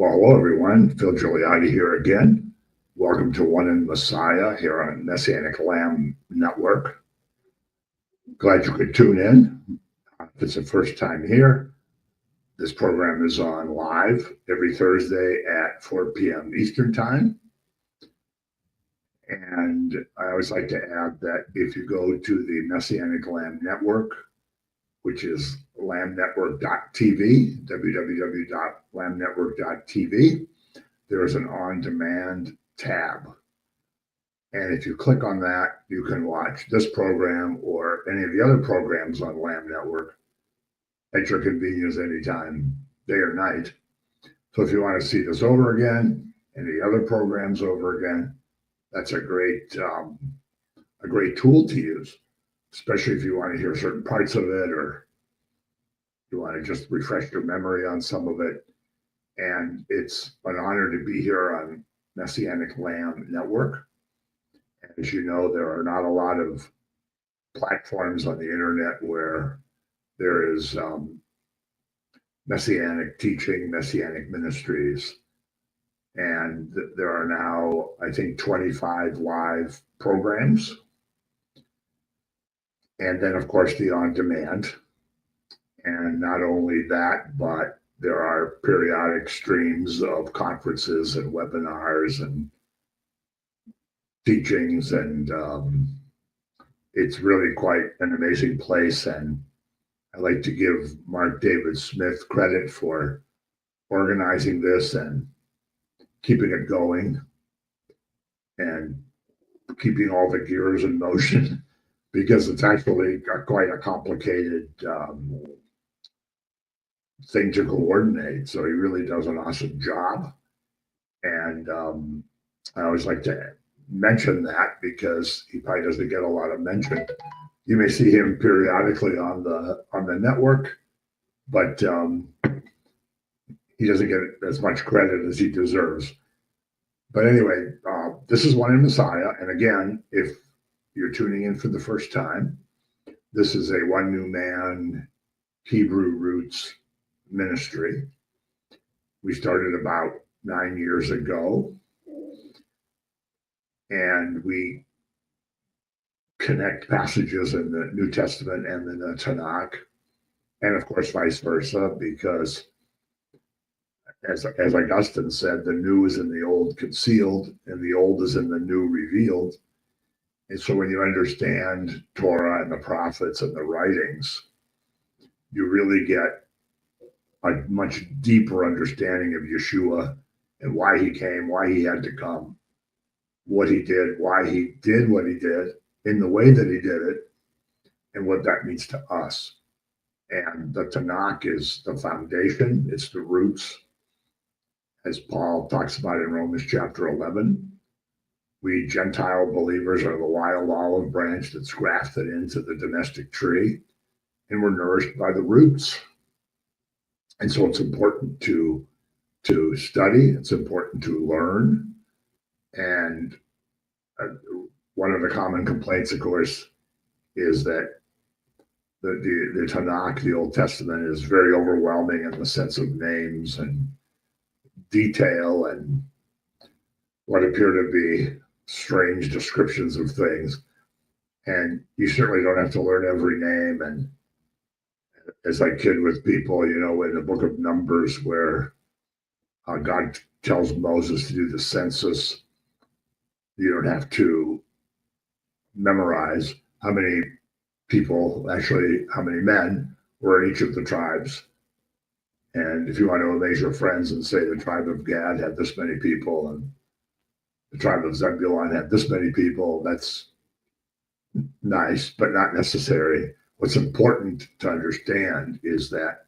Well, hello everyone. Phil Gigliotti here again. Welcome to One in Messiah here on Messianic Lamb Network. Glad you could tune in. If it's the first time here, this program is on live every Thursday at 4 p.m. Eastern Time. And I always like to add that if you go to the Messianic Lamb Network, which is lambnetwork.tv, www.lambnetwork.tv, there's an on-demand tab. And if you click on that, you can watch this program or any of the other programs on Lamb Network at your convenience anytime, day or night. So if you want to see this over again, any other programs over again, that's a great tool to use, especially if you want to hear certain parts of it or you want to just refresh your memory on some of it. And it's an honor to be here on Messianic Lamb Network. As you know, there are not a lot of platforms on the internet where there is Messianic teaching, Messianic ministries. And there are now, I think, 25 live programs. And then, of course, the on-demand. And not only that, but there are periodic streams of conferences and webinars and teachings, and it's really quite an amazing place. And I like to give Mark David Smith credit for organizing this and keeping it going and keeping all the gears in motion, because it's actually quite a complicated thing to coordinate. So he really does an awesome job. And I always like to mention that because he probably doesn't get a lot of mention. You may see him periodically on the network, but he doesn't get as much credit as he deserves. But anyway, this is One in Messiah. And again, if you're tuning in for the first time, this is a One New Man Hebrew roots ministry. We started about 9 years ago, and we connect passages in the New Testament and in the Tanakh, and of course vice versa, because as Augustine said, the new is in the old concealed, and the old is in the new revealed. And so when you understand Torah and the prophets and the writings, you really get a much deeper understanding of Yeshua and why he came, why he had to come, what he did, why he did what he did in the way that he did it, and what that means to us. And the Tanakh is the foundation, it's the roots, as Paul talks about in Romans chapter 11. We Gentile believers are the wild olive branch that's grafted into the domestic tree, and we're nourished by the roots. And so it's important to study, it's important to learn. And one of the common complaints, of course, is that the Tanakh, the Old Testament, is very overwhelming in the sense of names and detail and what appear to be strange descriptions of things. And you certainly don't have to learn every name. And as I kid with people, you know, in the book of Numbers, where God tells Moses to do the census, you don't have to memorize how many people, actually how many men were in each of the tribes. And if you want to amaze your friends and say the tribe of Gad had this many people and the tribe of Zebulun had this many people, that's nice, but not necessary. What's important to understand is that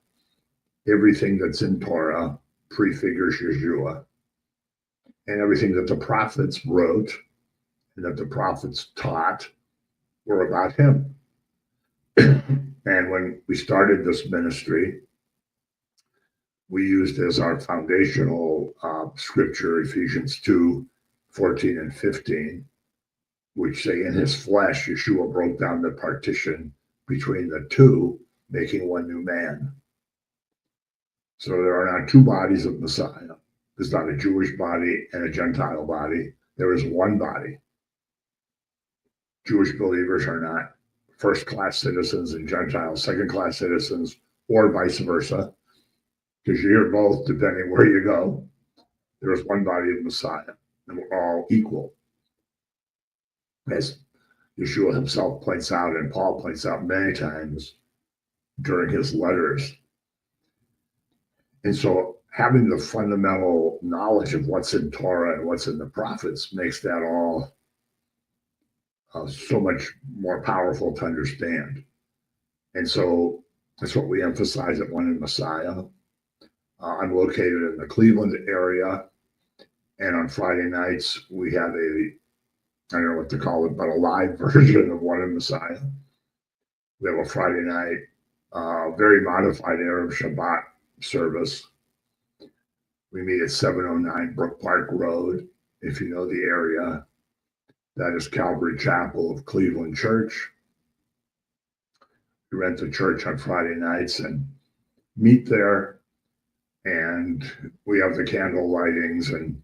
everything that's in Torah prefigures Yeshua. And everything that the prophets wrote and that the prophets taught were about him. And when we started this ministry, we used as our foundational scripture Ephesians 2:14 and 15, which say, in his flesh, Yeshua broke down the partition between the two, making one new man. So there are now two bodies of Messiah. There's not a Jewish body and a Gentile body. There is one body. Jewish believers are not first-class citizens and Gentiles second-class citizens, or vice versa, because you're both depending where you go. There is one body of Messiah, and we're all equal. As Yeshua himself points out, and Paul points out many times during his letters. And so having the fundamental knowledge of what's in Torah and what's in the prophets makes that all so much more powerful to understand. And so that's what we emphasize at One in Messiah. I'm located in the Cleveland area, and on Friday nights we have I don't know what to call it, but a live version of One in Messiah. We have a Friday night, very modified Arab Shabbat service. We meet at 709 Brook Park Road. If you know the area, that is Calvary Chapel of Cleveland Church. We rent the church on Friday nights and meet there. And we have the candle lightings, and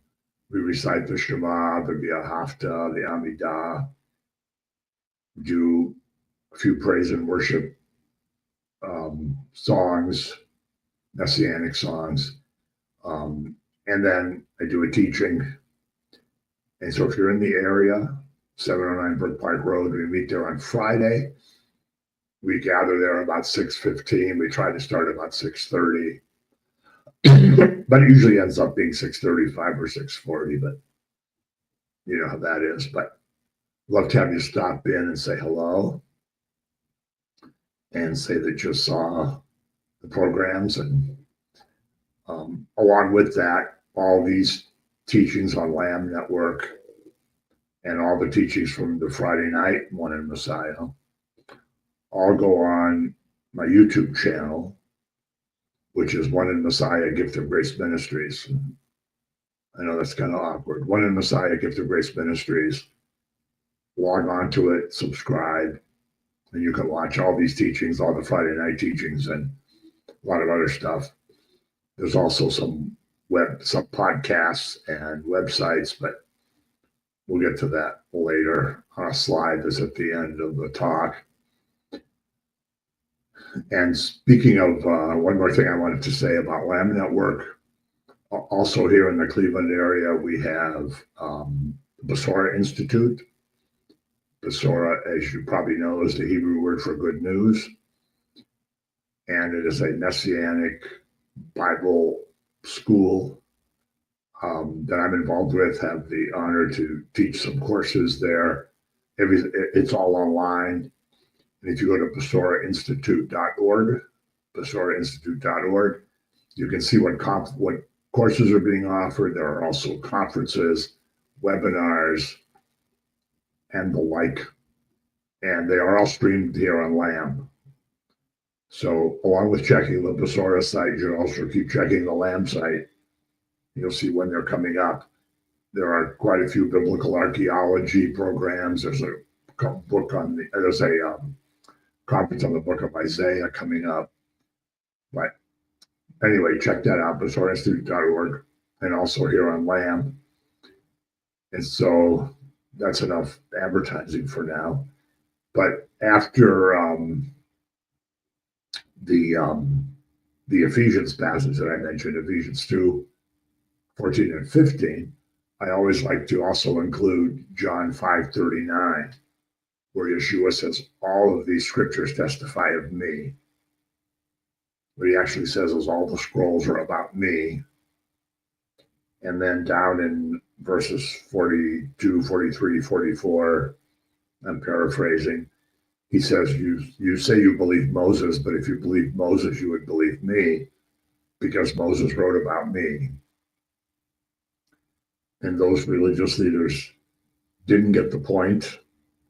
we recite the Shema, the Hafta, the Amidah, do a few praise and worship songs, messianic songs. And then I do a teaching. And so if you're in the area, 709 Brook Park Road, we meet there on Friday. We gather there about 6:15. We try to start about 6:30. But it usually ends up being 6:35 or 6:40, but you know how that is. But love to have you stop in and say hello and say that you saw the programs. And along with that, all these teachings on Lamb Network and all the teachings from the Friday night One in Messiah all go on my YouTube channel, which is One in Messiah Gift of Grace Ministries. I know that's kind of awkward. One in Messiah Gift of Grace Ministries. Log on to it, subscribe, and you can watch all these teachings, all the Friday night teachings, and a lot of other stuff. There's also some podcasts and websites, but we'll get to that later on a slide that's at the end of the talk. And speaking of one more thing I wanted to say about Lamb Network, also here in the Cleveland area, we have Besorah Institute. Besorah, as you probably know, is the Hebrew word for good news. And it is a Messianic Bible school that I'm involved with, have the honor to teach some courses there. It's all online. And if you go to besorahinstitute.org, besorahinstitute.org, you can see what courses are being offered. There are also conferences, webinars, and the like. And they are all streamed here on Lamb. So along with checking the Besorah site, you should also keep checking the Lamb site. You'll see when they're coming up. There are quite a few biblical archaeology programs. There's a book there's a conference on the book of Isaiah coming up. But anyway, check that out, besorahinstitute.org, and also here on Lamb. And so that's enough advertising for now. But after the Ephesians passage that I mentioned, Ephesians 2:14 and 15, I always like to also include John 5:39, where Yeshua says, all of these scriptures testify of me. What he actually says is all the scrolls are about me. And then down in verses 42, 43, 44, I'm paraphrasing, he says, you say you believe Moses, but if you believe Moses, you would believe me, because Moses wrote about me. And those religious leaders didn't get the point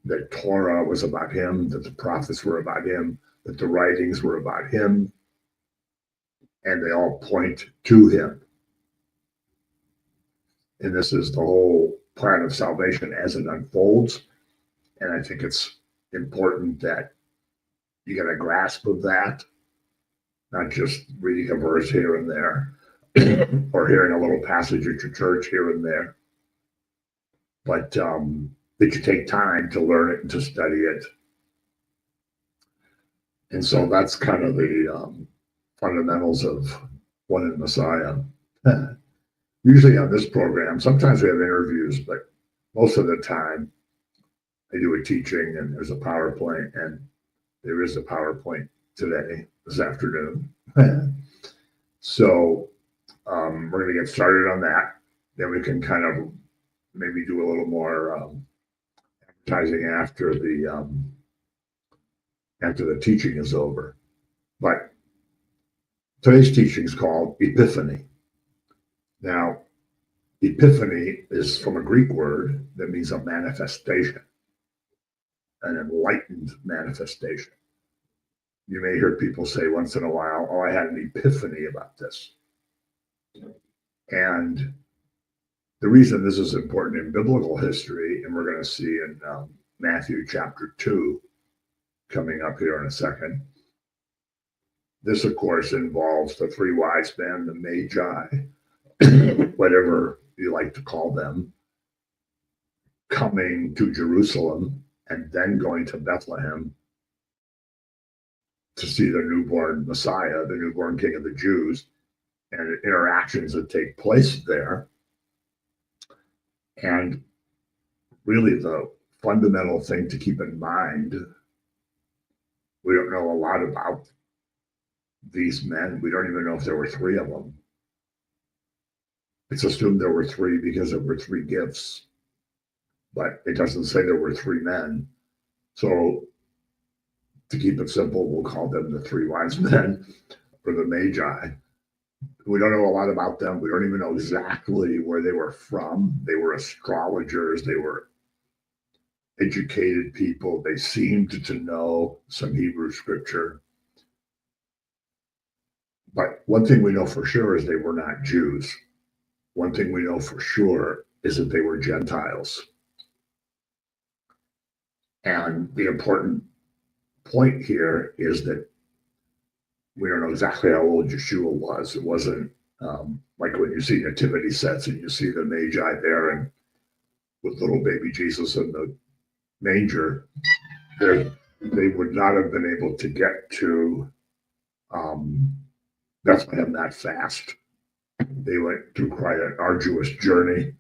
that Torah was about him, that the prophets were about him, that the writings were about him, and they all point to him. And this is the whole plan of salvation as it unfolds. And I think it's important that you get a grasp of that, not just reading a verse here and there. or hearing a little passage at your church here and there, but that you take time to learn it and to study it. And so that's kind of the fundamentals of one in Messiah. Usually on this program, sometimes we have interviews, but most of the time I do a teaching and there's a PowerPoint, and there is a PowerPoint today, this afternoon. So we're going to get started on that. Then we can kind of maybe do a little more advertising after the teaching is over. But today's teaching is called Epiphany. Now, Epiphany is from a Greek word that means a manifestation, an enlightened manifestation. You may hear people say once in a while, "Oh, I had an epiphany about this." And the reason this is important in biblical history, and we're going to see in Matthew chapter 2 coming up here in a second, this, of course, involves the three wise men, the Magi, whatever you like to call them, coming to Jerusalem and then going to Bethlehem to see the newborn Messiah, the newborn King of the Jews, and interactions that take place there. And really the fundamental thing to keep in mind, we don't know a lot about these men. We don't even know if there were three of them. It's assumed there were three because there were three gifts, but it doesn't say there were three men. So to keep it simple, we'll call them the three wise men or the Magi. We don't know a lot about them. We don't even know exactly where they were from. They were astrologers. They were educated people. They seemed to know some Hebrew scripture. But one thing we know for sure is they were not Jews. One thing we know for sure is that they were Gentiles. And the important point here is that we don't know exactly how old Yeshua was. It wasn't like when you see nativity sets and you see the Magi there and with little baby Jesus in the manger, they would not have been able to get to Bethlehem that fast. They went through quite an arduous journey,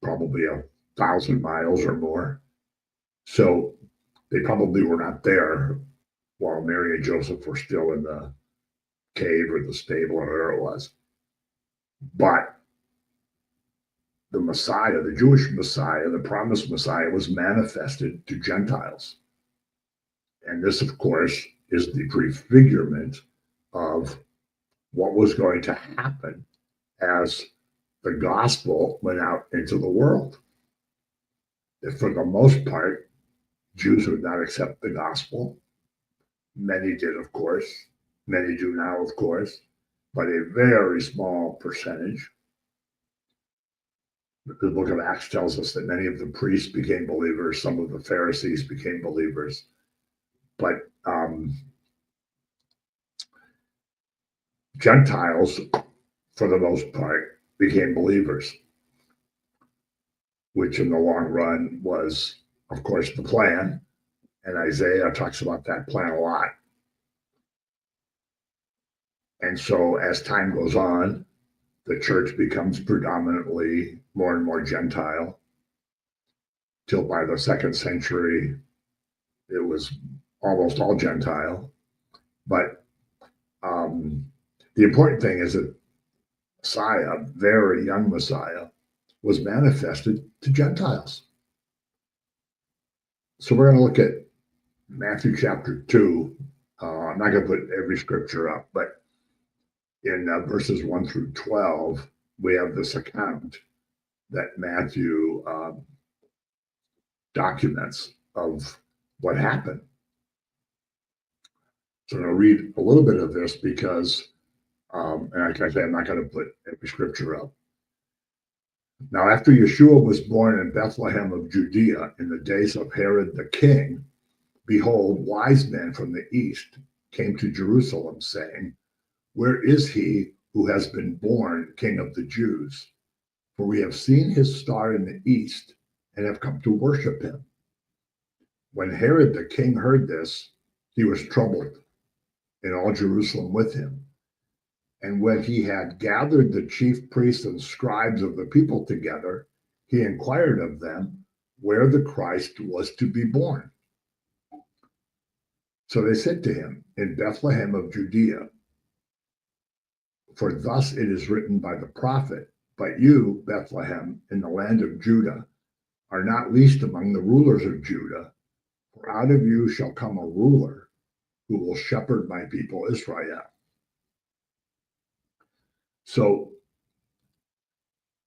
probably 1,000 miles or more. So they probably were not there while Mary and Joseph were still in the cave or the stable or whatever it was. But the Messiah, the Jewish Messiah, the promised Messiah, was manifested to Gentiles. And this, of course, is the prefigurement of what was going to happen as the gospel went out into the world. That for the most part, Jews would not accept the gospel. Many did, of course. Many do now, of course, but a very small percentage. The book of Acts tells us that many of the priests became believers, some of the Pharisees became believers, but Gentiles, for the most part, became believers, which in the long run was, of course, the plan. And Isaiah talks about that plan a lot. And so as time goes on, the church becomes predominantly more and more Gentile, till by the 2nd century, it was almost all Gentile. But the important thing is that Messiah, very young Messiah, was manifested to Gentiles. So we're going to look at Matthew chapter 2. I'm not going to put every scripture up, but in verses 1 through 12, we have this account that Matthew documents of what happened. So I'm going to read a little bit of this because, and like I say, I'm not going to put every scripture up. Now, after Yeshua was born in Bethlehem of Judea in the days of Herod the king, behold, wise men from the east came to Jerusalem, saying, "Where is he who has been born King of the Jews. For we have seen his star in the east and have come to worship him. When Herod the king heard this, he was troubled, and all Jerusalem with him. And when he had gathered the chief priests and scribes of the people together, he inquired of them where the Christ was to be born. So they said to him, in Bethlehem of Judea, for thus it is written by the prophet, but you, Bethlehem, in the land of Judah, are not least among the rulers of Judah, for out of you shall come a ruler who will shepherd my people Israel. So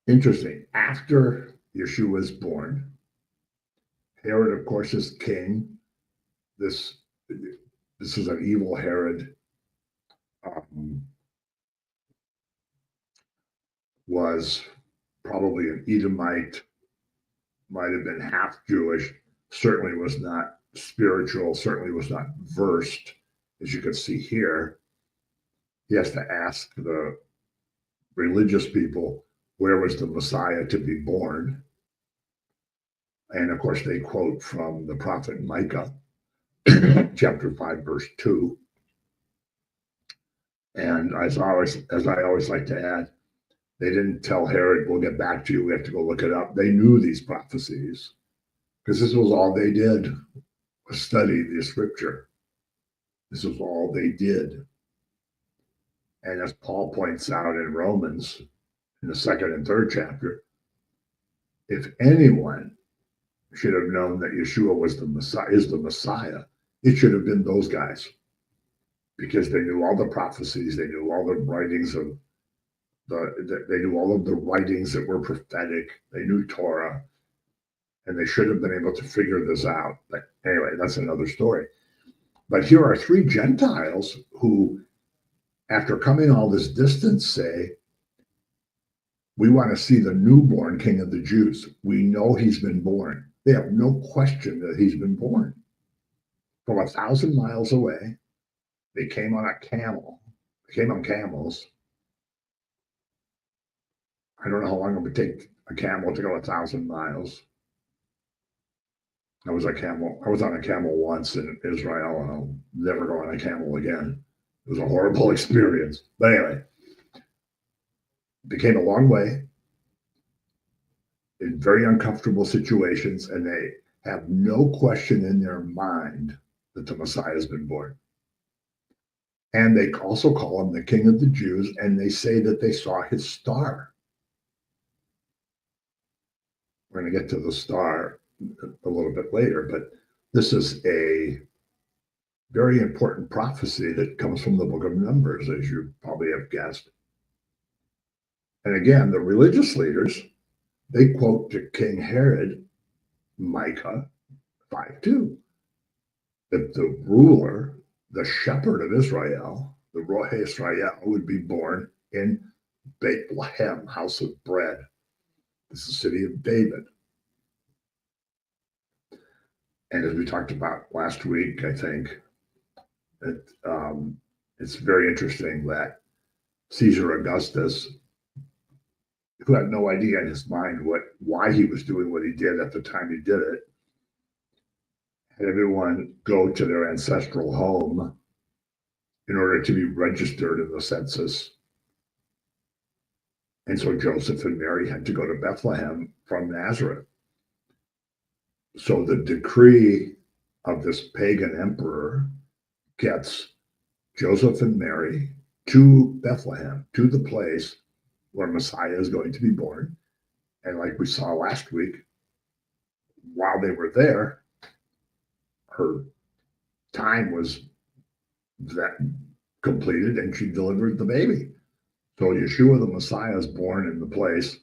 interesting. After Yeshua is born, Herod, of course, is king. This is an evil Herod. Was probably an Edomite, might have been half Jewish, certainly was not spiritual, certainly was not versed, as you can see here. He has to ask the religious people, where was the Messiah to be born? And of course, they quote from the prophet Micah, chapter 5, verse 2. And as I always like to add, they didn't tell Herod, we'll get back to you, we have to go look it up. They knew these prophecies because this was all they did, was study the scripture. This was all they did. And as Paul points out in Romans, in the 2nd and 3rd chapter, if anyone should have known that Yeshua was the Messiah, it should have been those guys, because they knew all the prophecies, they knew all the writings of they knew all of the writings that were prophetic, they knew Torah, and they should have been able to figure this out. But anyway, that's another story. But here are 3 Gentiles who, after coming all this distance, say, we want to see the newborn King of the Jews. We know he's been born. They have no question that he's been born. From 1,000 miles away, they came on a camel. They came on camels. I don't know how long it would take a camel to go 1,000 miles. I was on a camel once in Israel, and I'll never go on a camel again. It was a horrible experience. But anyway, they came a long way in very uncomfortable situations, and they have no question in their mind that the Messiah has been born. And they also call him the King of the Jews, and they say that they saw his star. We're going to get to the star a little bit later, but this is a very important prophecy that comes from the book of Numbers, as you probably have guessed. And again, the religious leaders, they quote to King Herod, Micah 5:2, that the ruler, the shepherd of Israel, the Rohe Israel, would be born in Bethlehem, house of bread. This is the city of David. And as we talked about last week, I think that it's very interesting that Caesar Augustus, who had no idea in his mind why he was doing what he did at the time he did it, had everyone go to their ancestral home in order to be registered in the census. And so Joseph and Mary had to go to Bethlehem from Nazareth. So the decree of this pagan emperor gets Joseph and Mary to Bethlehem, to the place where Messiah is going to be born. And like we saw last week, while they were there, her time was that completed and she delivered the baby. So Yeshua the Messiah is born in the place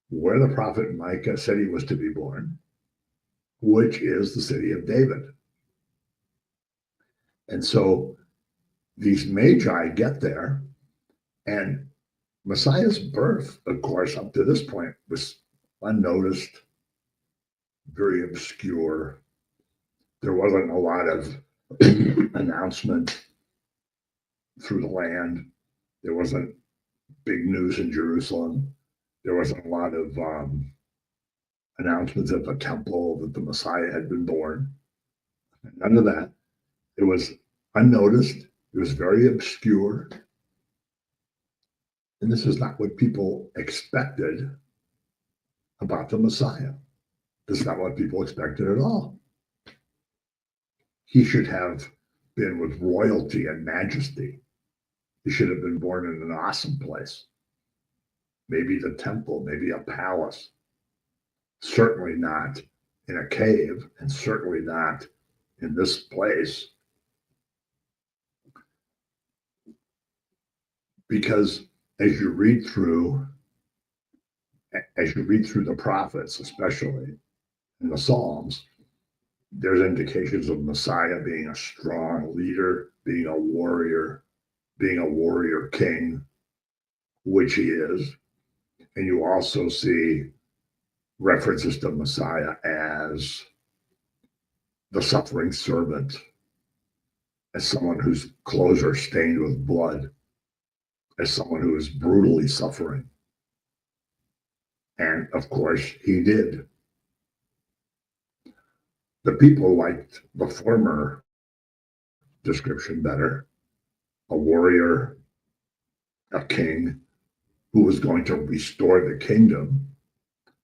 where the prophet Micah said he was to be born, which is the city of David. And so these magi get there, and Messiah's birth, of course, up to this point was unnoticed, very obscure. There wasn't a lot of announcement through the land. There wasn't big news in Jerusalem. There wasn't a lot of announcements at the temple that the Messiah had been born. None of that. It was unnoticed. It was very obscure. And this is not what people expected about the Messiah. This is not what people expected at all. He should have been with royalty and majesty. He should have been born in an awesome place. Maybe the temple, maybe a palace. Certainly not in a cave, and certainly not in this place. Because as you read through the prophets, especially in the Psalms, there's indications of Messiah being a strong leader, being a warrior king, which he is. And you also see references to Messiah as the suffering servant, as someone whose clothes are stained with blood, as someone who is brutally suffering. And of course, he did. The people liked the former description better: a warrior, a king who was going to restore the kingdom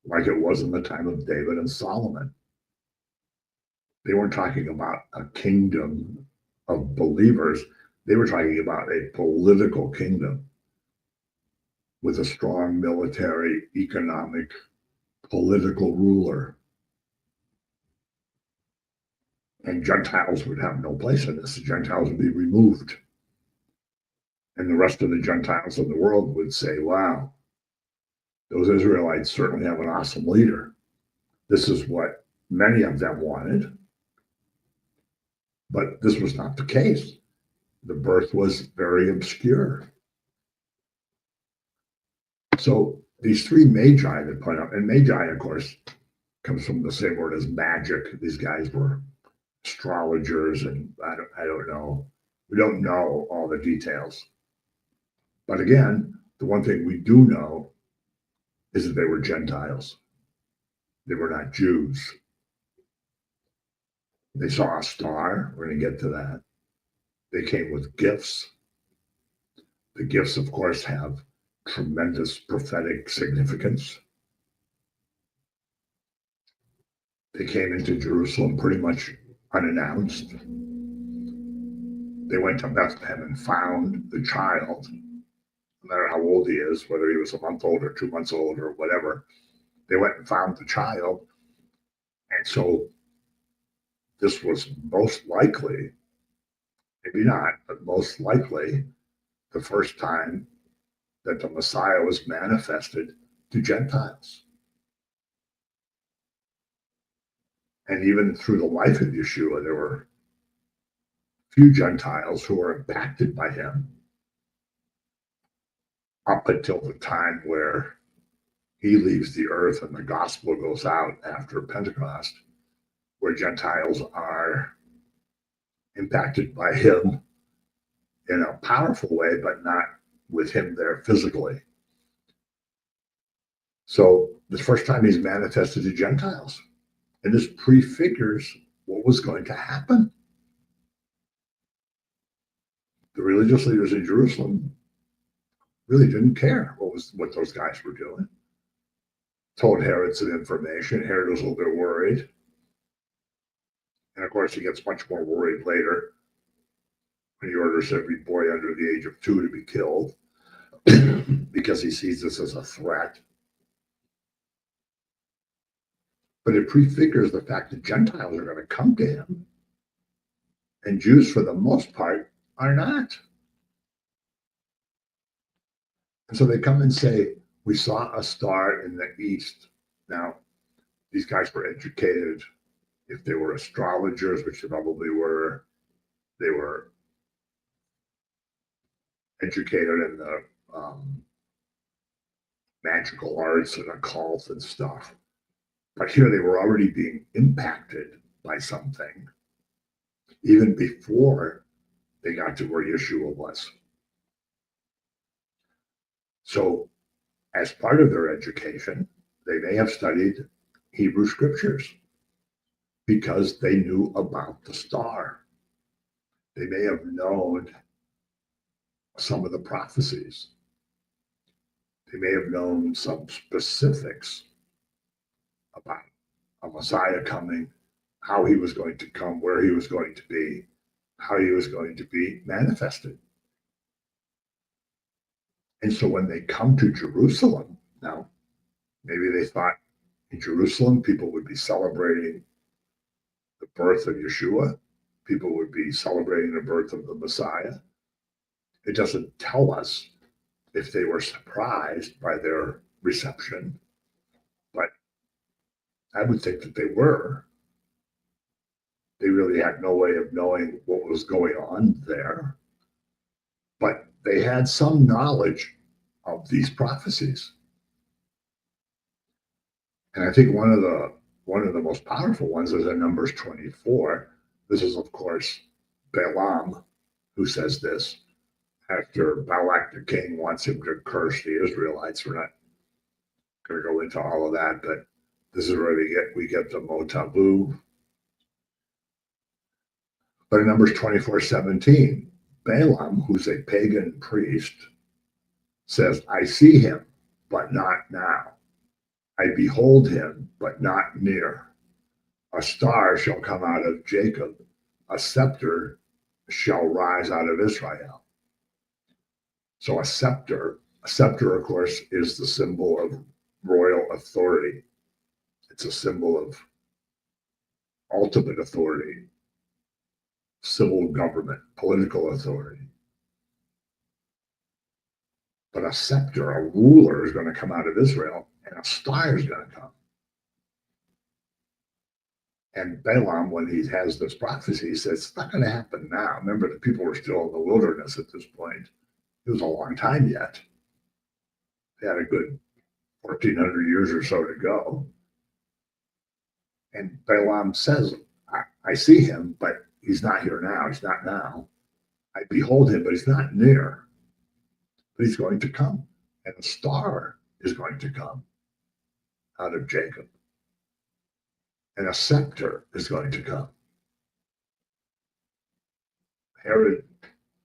like it was in the time of David and Solomon. They weren't talking about a kingdom of believers. They were talking about a political kingdom with a strong military, economic, political ruler. And Gentiles would have no place in this. The Gentiles would be removed. And the rest of the Gentiles in the world would say, wow, those Israelites certainly have an awesome leader. This is what many of them wanted. But this was not the case. The birth was very obscure. So these three magi that point out, and magi, of course, comes from the same word as magic. These guys were astrologers, and I don't know. We don't know all the details. But again, the one thing we do know is that they were Gentiles. They were not Jews. They saw a star. We're going to get to that. They came with gifts. The gifts, of course, have tremendous prophetic significance. They came into Jerusalem pretty much unannounced. They went to Bethlehem and found the child, no matter how old he is, whether he was a month old or 2 months old or whatever. They went and found the child. And so this was most likely, maybe not, but most likely the first time that the Messiah was manifested to Gentiles. And even through the life of Yeshua, there were few Gentiles who were impacted by him up until the time where he leaves the earth and the gospel goes out after Pentecost, where Gentiles are impacted by him in a powerful way, but not with him there physically. So the first time he's manifested to Gentiles, and this prefigures what was going to happen. The religious leaders in Jerusalem really didn't care what those guys were doing. Told Herod some information. Herod was a little bit worried. And of course, he gets much more worried later when he orders every boy under the age of 2 to be killed because he sees this as a threat. But it prefigures the fact that Gentiles are going to come to him, and Jews, for the most part, are not. And so they come and say, we saw a star in the east. Now, these guys were educated. If they were astrologers, which they probably were, they were educated in the magical arts and occult and stuff. But here they were already being impacted by something even before they got to where Yeshua was. So, as part of their education, they may have studied Hebrew scriptures because they knew about the star. They may have known some of the prophecies. They may have known some specifics about a Messiah coming, how he was going to come, where he was going to be, how he was going to be manifested. And so when they come to Jerusalem, now, maybe they thought in Jerusalem people would be celebrating the birth of Yeshua, people would be celebrating the birth of the Messiah. It doesn't tell us if they were surprised by their reception, but I would think that they were. They really had no way of knowing what was going on there, but they had some knowledge of these prophecies. And I think one of the most powerful ones is in Numbers 24. This is, of course, Balaam who says this after Balak the king wants him to curse the Israelites. We're not going to go into all of that, but this is where we get the Motabu. But in Numbers 24:17, Balaam, who's a pagan priest, says, I see him, but not now. I behold him, but not near. A star shall come out of Jacob, a scepter shall rise out of Israel. So a scepter, of course, is the symbol of royal authority. It's a symbol of ultimate authority, civil government, political authority. But a scepter, a ruler, is going to come out of Israel, and a star is going to come. And Balaam, when he has this prophecy, he says, it's not going to happen now. Remember, the people were still in the wilderness at this point. It was a long time yet. They had a good 1,400 years or so to go. And Balaam says, I see him, but he's not here now. He's not now. I behold him, but he's not near. But he's going to come. And a star is going to come out of Jacob. And a scepter is going to come. Herod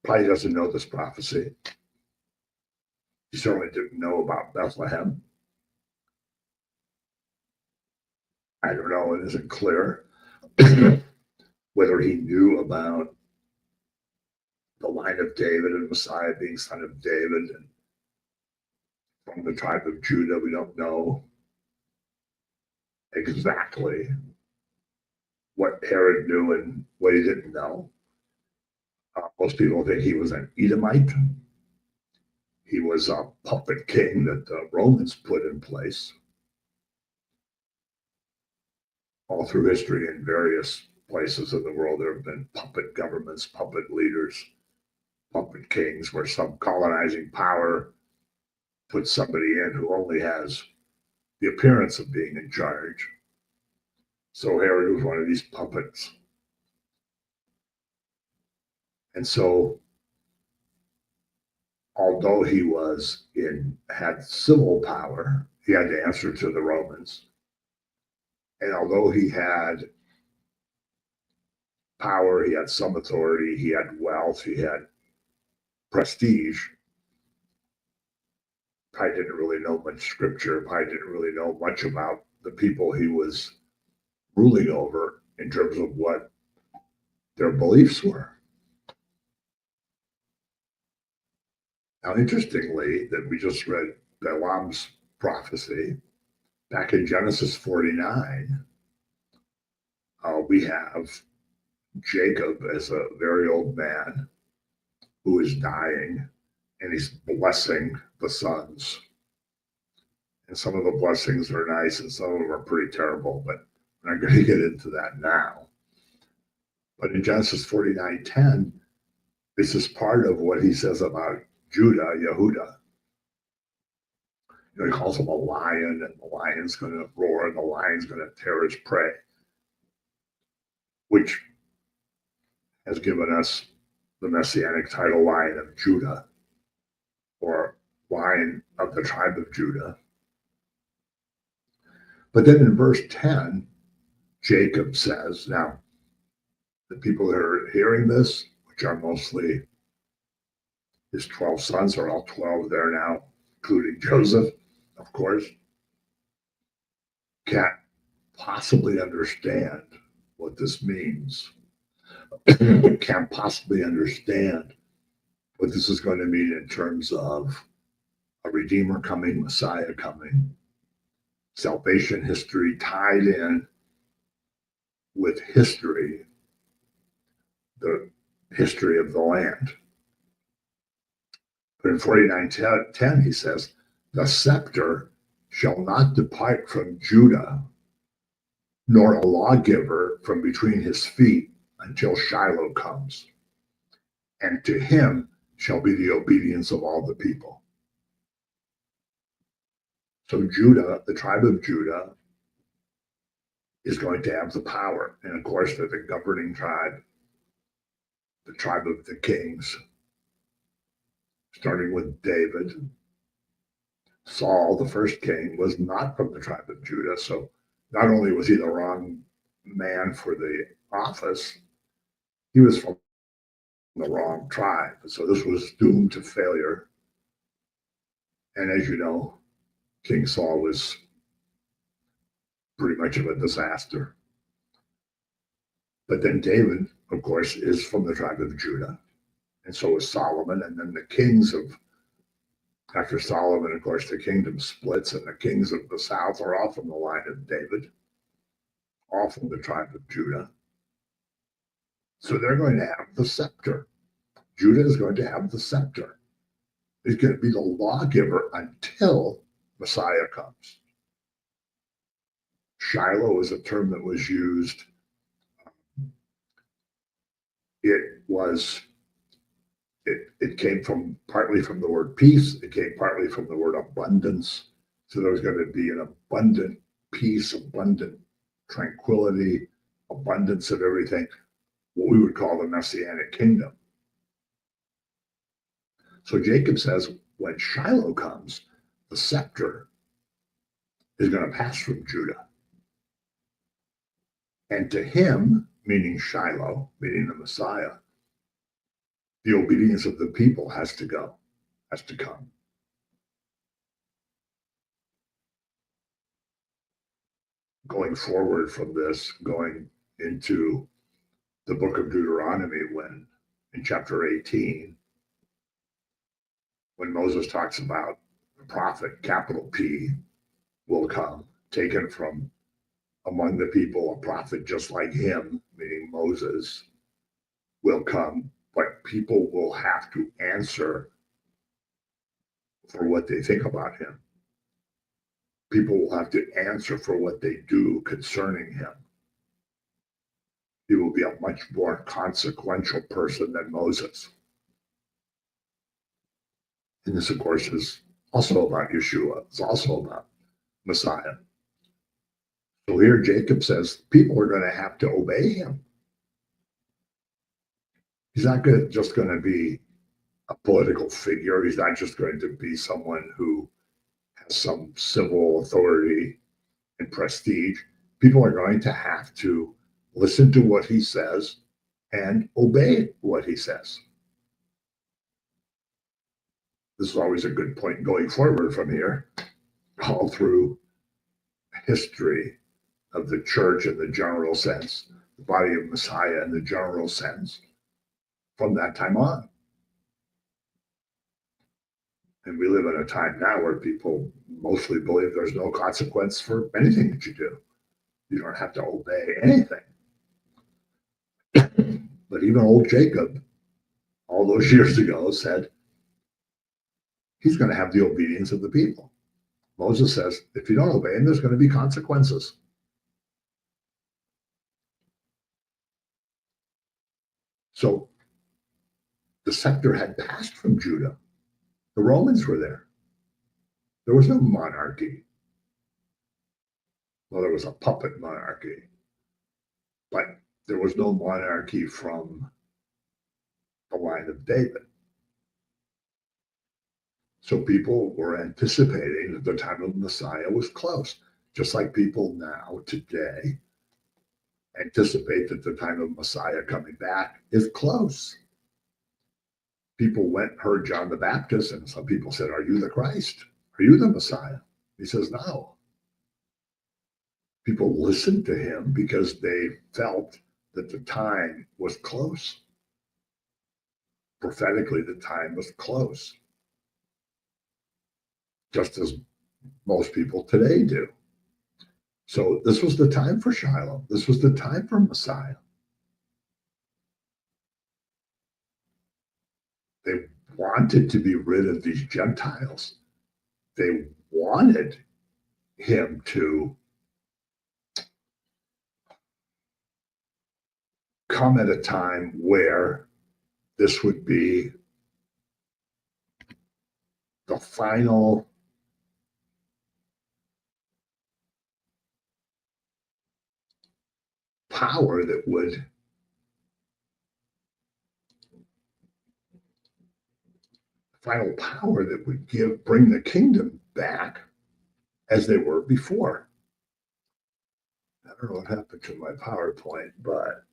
probably doesn't know this prophecy. He certainly didn't know about Bethlehem. I don't know, it isn't clear whether he knew about the line of David and Messiah being son of David and from the tribe of Judah. We don't know exactly what Herod knew and what he didn't know. Most people think he was an Edomite. He was a puppet king that the Romans put in place. All through history in various places of the world, there have been puppet governments, puppet leaders, puppet kings, where some colonizing power puts somebody in who only has the appearance of being in charge. So Herod was one of these puppets. And so, although he had civil power, he had to answer to the Romans. And although he had power, he had some authority, he had wealth, he had prestige, probably didn't really know much scripture, probably didn't really know much about the people he was ruling over in terms of what their beliefs were. Now, interestingly, that we just read Balaam's prophecy back in Genesis 49, we have Jacob as a very old man who is dying, and he's blessing the sons. And some of the blessings are nice and some of them are pretty terrible, but we're not going to get into that now. But in Genesis 49:10, this is part of what he says about Judah, Yehuda. He calls him a lion, and the lion's going to roar, and the lion's going to tear his prey, which has given us the messianic title Lion of Judah, or line of the tribe of Judah. But then in verse 10, Jacob says, now, the people that are hearing this, which are mostly his 12 sons, are all 12 there now, including Joseph, of course, can't possibly understand what this means. Can't possibly understand what this is going to mean in terms of a Redeemer coming, Messiah coming, salvation history tied in with history, the history of the land. But in 49:10, he says, the scepter shall not depart from Judah, nor a lawgiver from between his feet until Shiloh comes. And to him shall be the obedience of all the people. So Judah, the tribe of Judah, is going to have the power. And of course, they're the governing tribe, the tribe of the kings, starting with David. Saul, the first king, was not from the tribe of Judah. So not only was he the wrong man for the office, he was from the wrong tribe. So this was doomed to failure. And as you know, King Saul was pretty much of a disaster. But then David, of course, is from the tribe of Judah. And so is Solomon. And then the kings of, after Solomon, of course, the kingdom splits, and the kings of the south are all from the line of David, all from the tribe of Judah. So they're going to have the scepter. Judah is going to have the scepter. He's going to be the lawgiver until Messiah comes. Shiloh is a term that was used. It came from partly from the word peace. It came partly from the word abundance. So there was going to be an abundant peace, abundant tranquility, abundance of everything, what we would call the Messianic kingdom. So Jacob says, when Shiloh comes, the scepter is going to pass from Judah. And to him, meaning Shiloh, meaning the Messiah, the obedience of the people has to come. Going forward from this, going into the book of Deuteronomy, when in chapter 18, when Moses talks about the prophet, capital P, will come, taken from among the people, a prophet just like him, meaning Moses, will come, but people will have to answer for what they think about him. People will have to answer for what they do concerning him. He will be a much more consequential person than Moses. And this, of course, is also about Yeshua. It's also about Messiah. So here Jacob says people are going to have to obey him. He's not just going to be a political figure. He's not just going to be someone who has some civil authority and prestige. People are going to have to listen to what he says and obey what he says. This is always a good point going forward from here, all through history of the church in the general sense, the body of Messiah in the general sense, from that time on. And we live in a time now where people mostly believe there's no consequence for anything that you do. You don't have to obey anything. But even old Jacob, all those years ago, said he's going to have the obedience of the people. Moses says, if you don't obey him, there's going to be consequences. So the scepter had passed from Judah. The Romans were there. There was no monarchy. Well, there was a puppet monarchy, but there was no monarchy from the line of David. So people were anticipating that the time of Messiah was close, just like people now today anticipate that the time of Messiah coming back is close. People went, heard John the Baptist, and some people said, "Are you the Christ? Are you the Messiah?" He says, "No." People listened to him because they felt that the time was close. Prophetically, the time was close, just as most people today do. So this was the time for Shiloh. This was the time for Messiah. They wanted to be rid of these Gentiles. They wanted him to come at a time where this would be the final power that would bring the kingdom back as they were before. I don't know what happened to my PowerPoint, but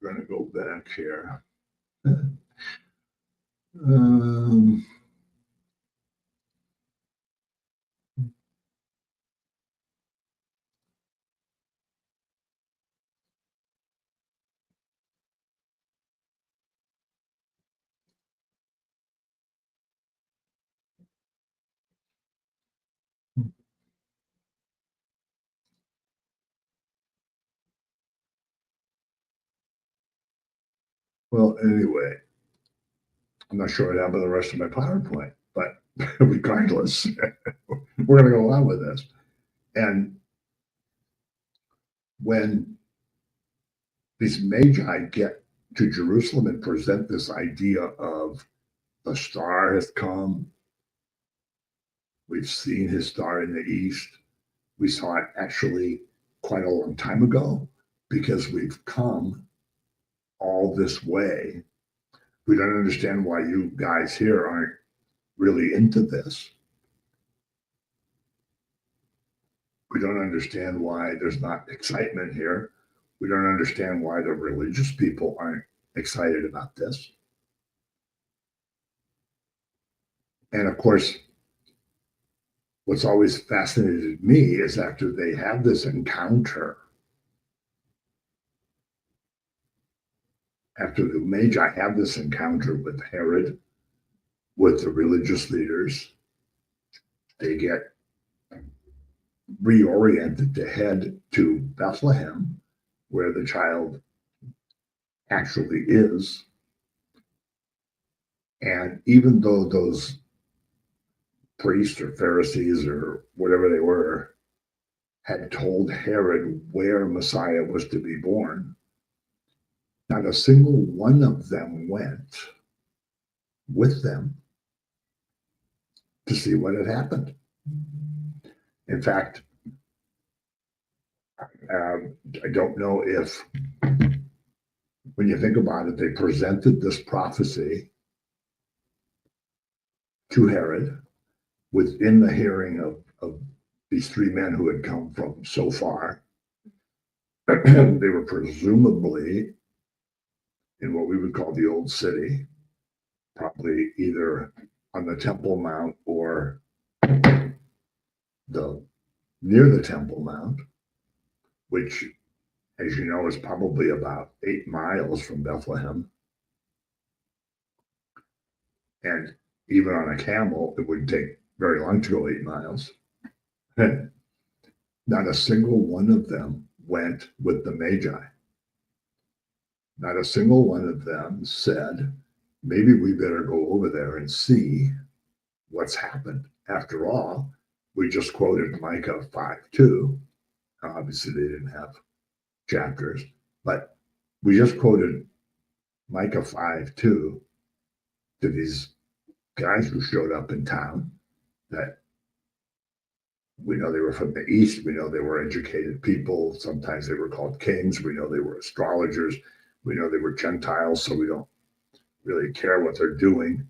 we're going to go back here. Well, anyway, I'm not sure what happened to the rest of my PowerPoint, but regardless, we're going to go on with this. And when these magi get to Jerusalem and present this idea of the star has come, we've seen his star in the east. We saw it actually quite a long time ago because we've come all this way. We don't understand why you guys here aren't really into this. We don't understand why there's not excitement here. We don't understand why the religious people aren't excited about this. And of course, what's always fascinated me is after they have this encounter, after the Magi have this encounter with Herod, with the religious leaders, they get reoriented to head to Bethlehem, where the child actually is. And even though those priests or Pharisees or whatever they were had told Herod where Messiah was to be born, not a single one of them went with them to see what had happened. In fact, I don't know if, when you think about it, they presented this prophecy to Herod within the hearing of these three men who had come from so far. They were presumably in what we would call the Old City, probably either on the Temple Mount or near the Temple Mount, which, as you know, is probably about 8 miles from Bethlehem. And even on a camel, it wouldn't take very long to go 8 miles. Not a single one of them went with the Magi. Not a single one of them said, maybe we better go over there and see what's happened. After all, we just quoted Micah 5:2. Obviously, they didn't have chapters, but we just quoted Micah 5:2 to these guys who showed up in town that we know they were from the East. We know they were educated people. Sometimes they were called kings. We know they were astrologers. We know they were Gentiles, so we don't really care what they're doing.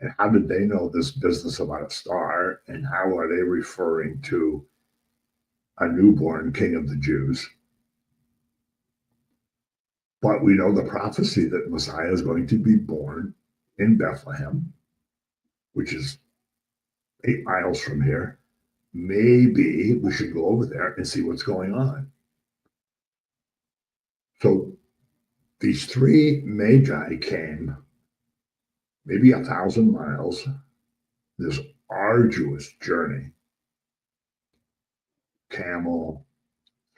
And how did they know this business about a star? And how are they referring to a newborn king of the Jews? But we know the prophecy that Messiah is going to be born in Bethlehem, which is 8 miles from here. Maybe we should go over there and see what's going on. So these three magi came maybe 1,000 miles, this arduous journey, camel,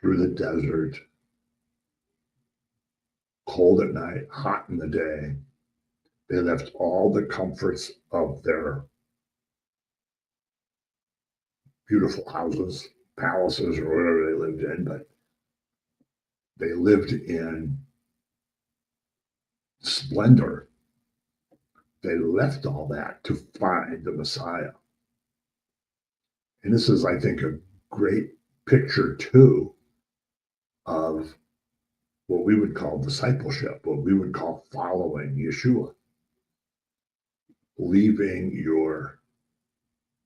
through the desert, cold at night, hot in the day. They left all the comforts of their beautiful houses, palaces, or whatever they lived in, but they lived in splendor. They left all that to find the Messiah. And this is, I think, a great picture, too, of what we would call discipleship, what we would call following Yeshua. Leaving your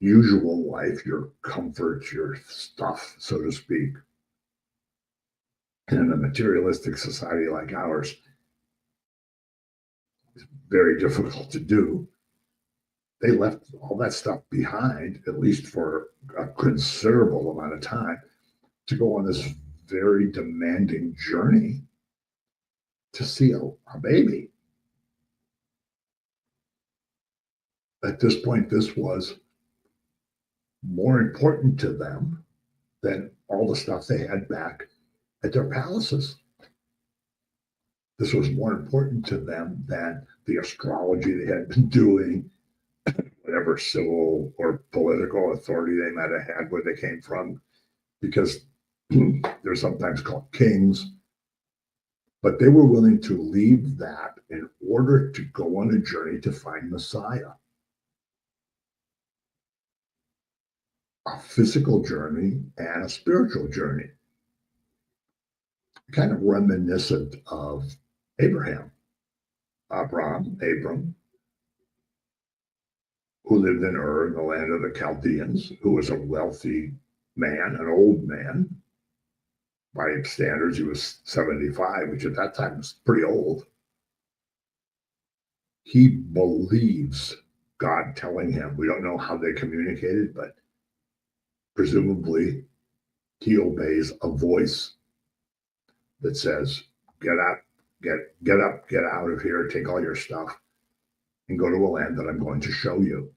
usual life, your comforts, your stuff, so to speak. And in a materialistic society like ours, it's very difficult to do. They left all that stuff behind, at least for a considerable amount of time, to go on this very demanding journey to see a baby. At this point, this was more important to them than all the stuff they had back at their palaces. This was more important to them than the astrology they had been doing, whatever civil or political authority they might have had where they came from, because they're sometimes called kings. But they were willing to leave that in order to go on a journey to find Messiah. A physical journey and a spiritual journey. Kind of reminiscent of Abram, who lived in Ur in the land of the Chaldeans, who was a wealthy man, an old man. By standards, he was 75, which at that time was pretty old. He believes God telling him, we don't know how they communicated, but presumably he obeys a voice that says, get up, get out of here, take all your stuff, and go to a land that I'm going to show you.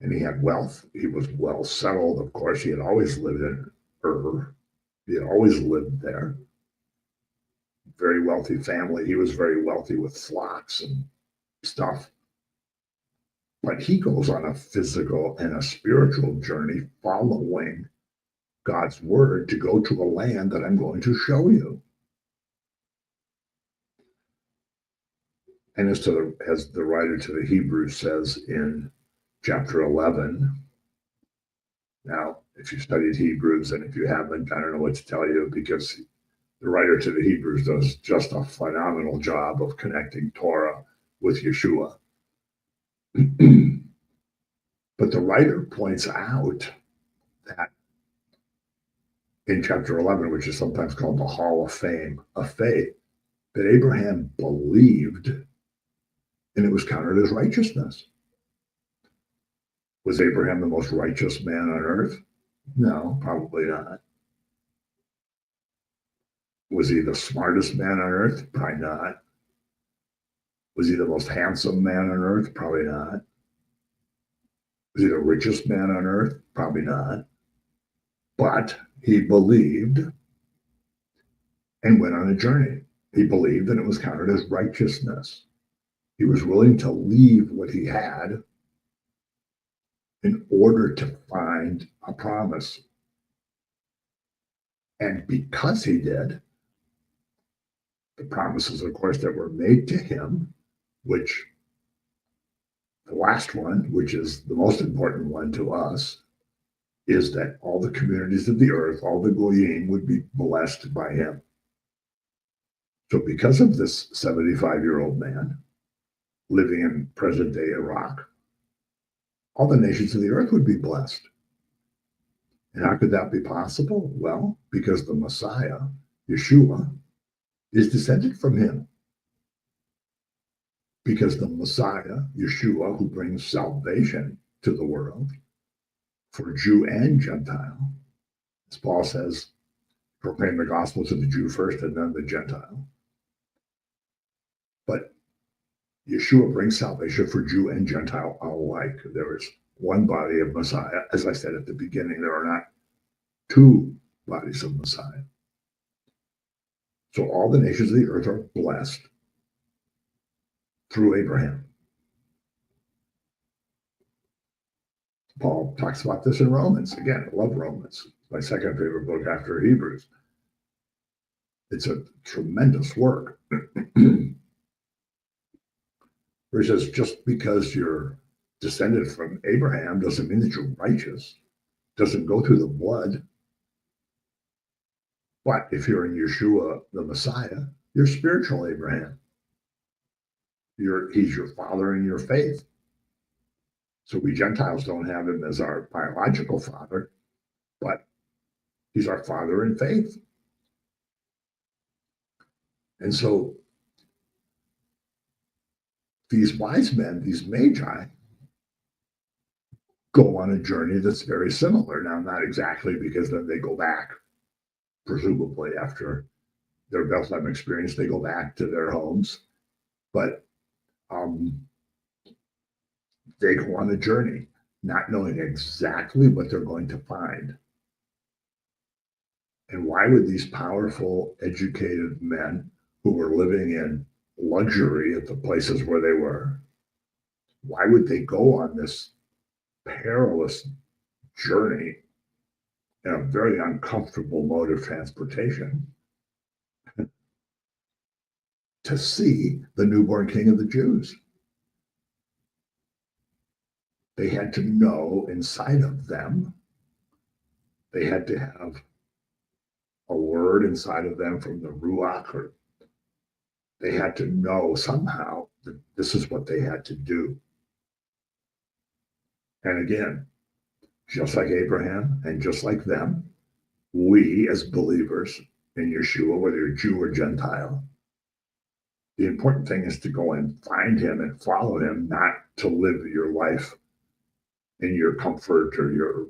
And he had wealth. He was well settled, of course. He had always lived in Ur. He had always lived there. Very wealthy family. He was very wealthy with flocks and stuff. But he goes on a physical and a spiritual journey following God's word to go to a land that I'm going to show you. And as the writer to the Hebrews says in chapter 11, now, if you studied Hebrews, and if you haven't, I don't know what to tell you, because the writer to the Hebrews does just a phenomenal job of connecting Torah with Yeshua. But the writer points out that in chapter 11, which is sometimes called the Hall of Fame of Faith, that Abraham believed and it was counted as righteousness. Was Abraham the most righteous man on earth? No, probably not. Was he the smartest man on earth? Probably not. Was he the most handsome man on earth? Probably not. Was he the richest man on earth? Probably not. But he believed and went on a journey. He believed and it was counted as righteousness. He was willing to leave what he had in order to find a promise. And because he did, the promises, of course, that were made to him, which the last one, which is the most important one to us, is that all the communities of the earth, all the Goyim, would be blessed by him. So because of this 75-year-old man living in present-day Iraq, all the nations of the earth would be blessed. And how could that be possible? Well, because the Messiah, Yeshua, is descended from him. Because the Messiah, Yeshua, who brings salvation to the world for Jew and Gentile, as Paul says, proclaim the gospel to the Jew first and then the Gentile. But Yeshua brings salvation for Jew and Gentile alike. There is one body of Messiah. As I said at the beginning, there are not two bodies of Messiah. So all the nations of the earth are blessed through Abraham. Paul talks about this in Romans. Again, I love Romans. It's my second favorite book after Hebrews. It's a tremendous work. Where he says, just because you're descended from Abraham doesn't mean that you're righteous. Doesn't go through the blood. But if you're in Yeshua, the Messiah, you're spiritual Abraham. He's your father in your faith. So we Gentiles don't have him as our biological father, but he's our father in faith. And so these wise men, these magi, go on a journey that's very similar. Now, not exactly, because then they go back, presumably after their Bethlehem experience, they go back to their homes. But they go on a journey, not knowing exactly what they're going to find. And why would these powerful, educated men who were living in luxury at the places where they were, why would they go on this perilous journey in a very uncomfortable mode of transportation to see the newborn king of the Jews? They had to know inside of them, they had to have a word inside of them from the Ruach, or they had to know somehow that this is what they had to do. And again, just like Abraham and just like them, we as believers in Yeshua, whether you're Jew or Gentile, the important thing is to go and find him and follow him, not to live your life in your comfort or your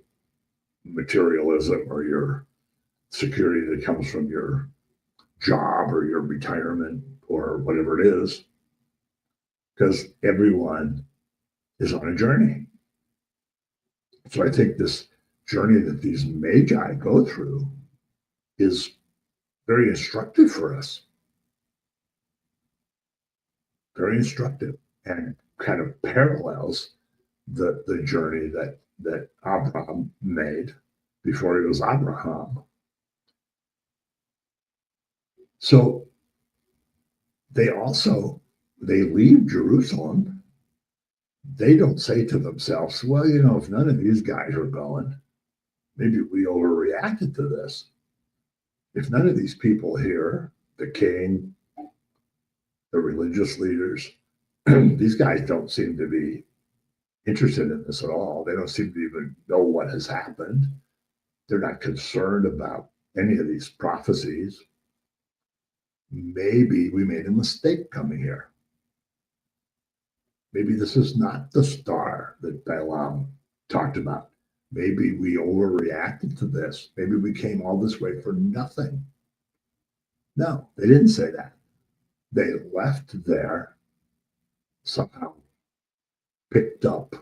materialism or your security that comes from your job or your retirement or whatever it is, because everyone is on a journey. So I think this journey that these magi go through is very instructive for us. Very instructive, and kind of parallels the journey that Abraham made before he was Abraham. So they leave Jerusalem. They don't say to themselves, well, if none of these guys are going, maybe we overreacted to this. If none of these people here, the king, the religious leaders, these guys don't seem to be interested in this at all. They don't seem to even know what has happened. They're not concerned about any of these prophecies. Maybe we made a mistake coming here. Maybe this is not the star that Balaam talked about. Maybe we overreacted to this. Maybe we came all this way for nothing. No, they didn't say that. They left there, somehow picked up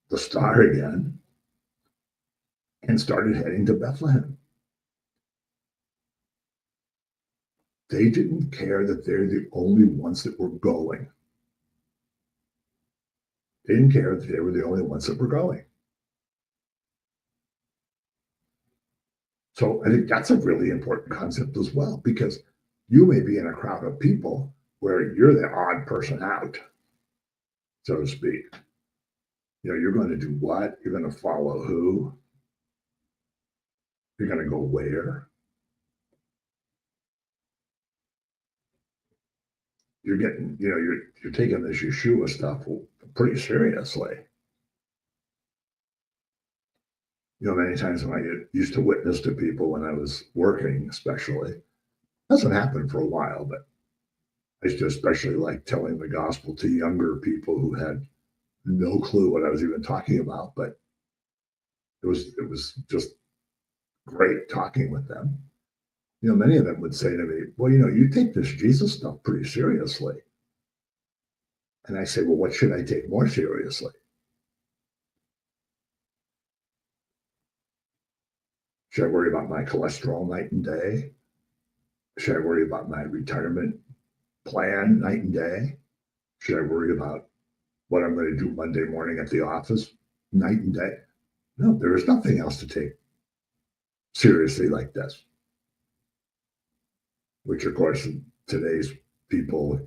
the star again, and started heading to Bethlehem. They didn't care that they're the only ones that were going. They didn't care that they were the only ones that were going. So I think that's a really important concept as well, because you may be in a crowd of people where you're the odd person out, so to speak. You're going to do what? You're going to follow who? You're going to go where? you're getting, you're taking this Yeshua stuff pretty seriously. Many times when I used to witness to people when I was working, especially, hasn't happened for a while, but I used to especially like telling the gospel to younger people who had no clue what I was even talking about, but it was just great talking with them. Many of them would say to me, well, you take this Jesus stuff pretty seriously. And I say, well, what should I take more seriously? Should I worry about my cholesterol night and day? Should I worry about my retirement plan night and day? Should I worry about what I'm going to do Monday morning at the office night and day? No, there is nothing else to take seriously like this. Which, of course, today's people,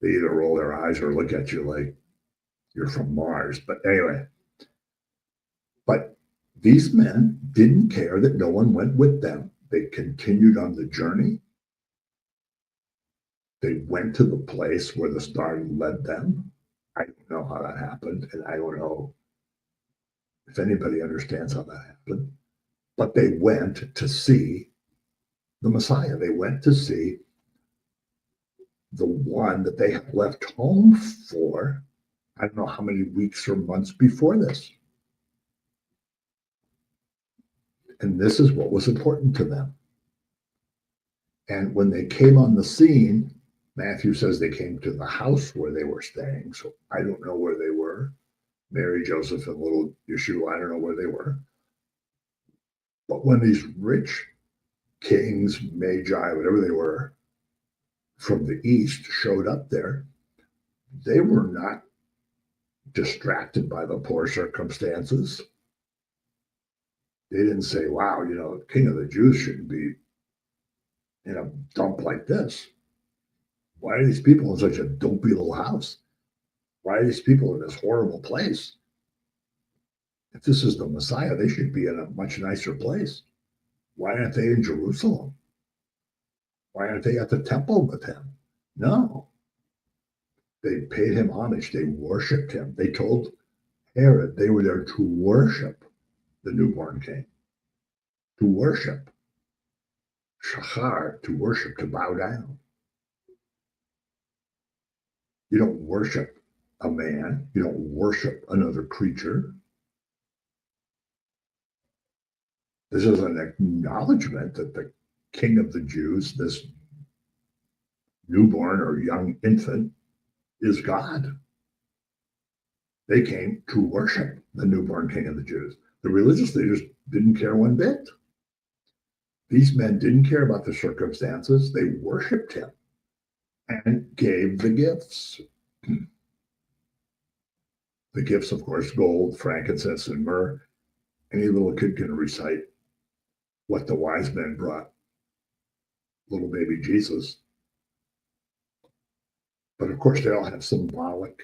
they either roll their eyes or look at you like you're from Mars. But anyway, but these men didn't care that no one went with them. They continued on the journey. They went to the place where the star led them. I don't know how that happened, and I don't know if anybody understands how that happened. But they went to see the Messiah. They went to see the one that they had left home for, I don't know how many weeks or months before this. And this is what was important to them. And when they came on the scene, Matthew says they came to the house where they were staying. So I don't know where they were. Mary, Joseph, and little Yeshua, I don't know where they were. But when these rich kings, magi, whatever they were, from the east showed up there, they were not distracted by the poor circumstances. They didn't say, wow, King of the Jews shouldn't be in a dump like this. Why are these people in such a dopey little house? Why are these people in this horrible place? If this is the Messiah, they should be in a much nicer place. Why aren't they in Jerusalem? Why aren't they at the temple with him? No. They paid him homage. They worshiped him. They told Herod they were there to worship the newborn king. To worship. Shachar, to worship, to bow down. You don't worship a man. You don't worship another creature. This is an acknowledgement that the King of the Jews, this newborn or young infant, is God. They came to worship the newborn King of the Jews. The religious leaders didn't care one bit. These men didn't care about the circumstances. They worshiped him and gave the gifts. The gifts, of course, gold, frankincense, and myrrh. Any little kid can recite what the wise men brought little baby Jesus. But of course, they all have symbolic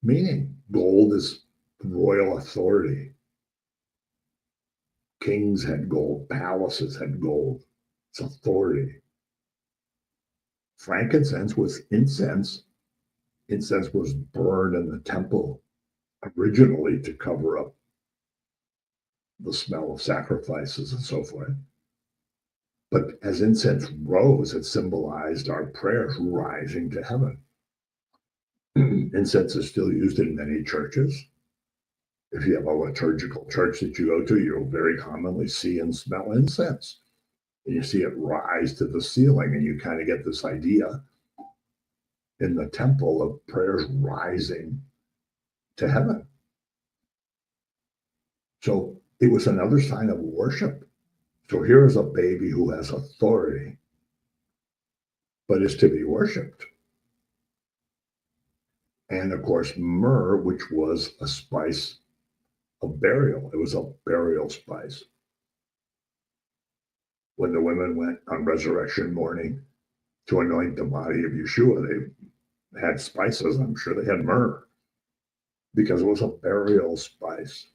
meaning. Gold is royal authority. Kings had gold, palaces had gold. It's authority. Frankincense was incense. Incense was burned in the temple originally to cover up the smell of sacrifices and so forth. But as incense rose, it symbolized our prayers rising to heaven. Incense is still used in many churches. If you have a liturgical church that you go to, you'll very commonly see and smell incense. And you see it rise to the ceiling, and you kind of get this idea in the temple of prayers rising to heaven. So it was another sign of worship. So here is a baby who has authority, but is to be worshipped. And of course, myrrh, which was a spice of burial. It was a burial spice. When the women went on resurrection morning to anoint the body of Yeshua, they had spices. I'm sure they had myrrh because it was a burial spice.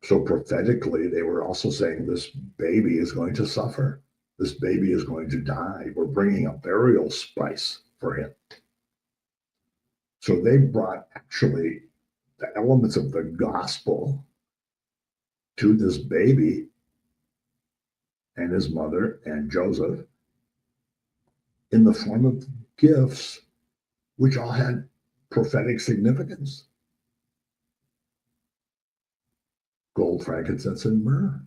So prophetically, they were also saying this baby is going to suffer. this baby is going to die. We're bringing a burial spice for him. So they brought actually the elements of the gospel to this baby and his mother and Joseph in the form of gifts, which all had prophetic significance. Gold, frankincense, and myrrh.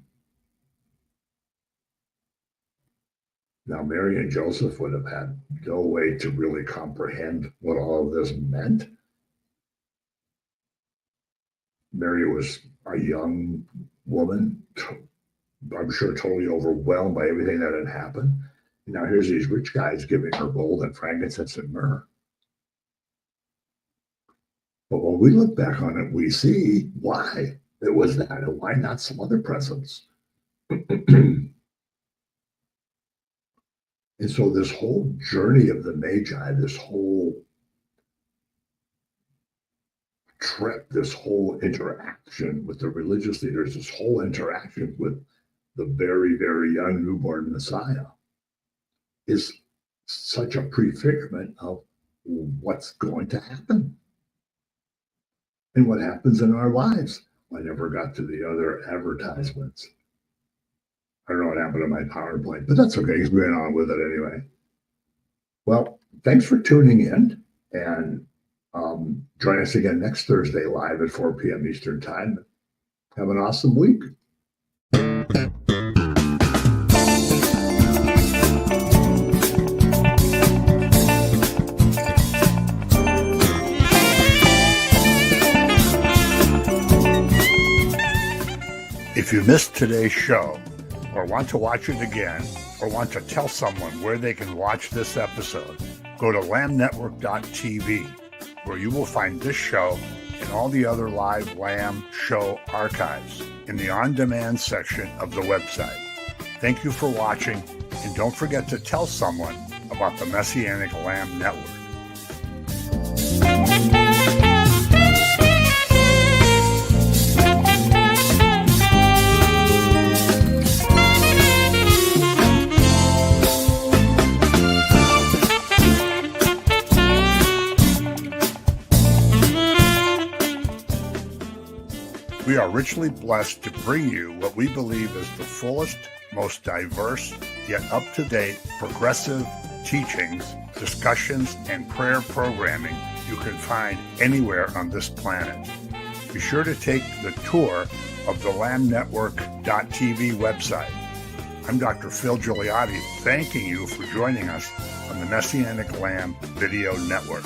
Now, Mary and Joseph would have had no way to really comprehend what all of this meant. Mary was a young woman, I'm sure totally overwhelmed by everything that had happened. Now here's these rich guys giving her gold and frankincense and myrrh. But when we look back on it, we see why it was that and why not some other presents. And so this whole journey of the Magi, this whole trip, this whole interaction with the religious leaders, this whole interaction with the very, very young newborn Messiah is such a prefigurement of what's going to happen and what happens in our lives. I never got to the other advertisements. I don't know what happened to my PowerPoint, but that's okay because we went on with it anyway. Well, thanks for tuning in, and join us again next Thursday live at 4 p.m. Eastern Time. Have an awesome week. If you missed today's show, or want to watch it again, or want to tell someone where they can watch this episode, go to lambnetwork.tv, where you will find this show and all the other live Lamb show archives in the on-demand section of the website. Thank you for watching, and don't forget to tell someone about the Messianic Lamb Network. We are richly blessed to bring you what we believe is the fullest, most diverse, yet up-to-date, progressive teachings, discussions, and prayer programming you can find anywhere on this planet. Be sure to take the tour of the lambnetwork.tv website. I'm Dr. Phil Gigliotti, thanking you for joining us on the Messianic Lamb Video Network.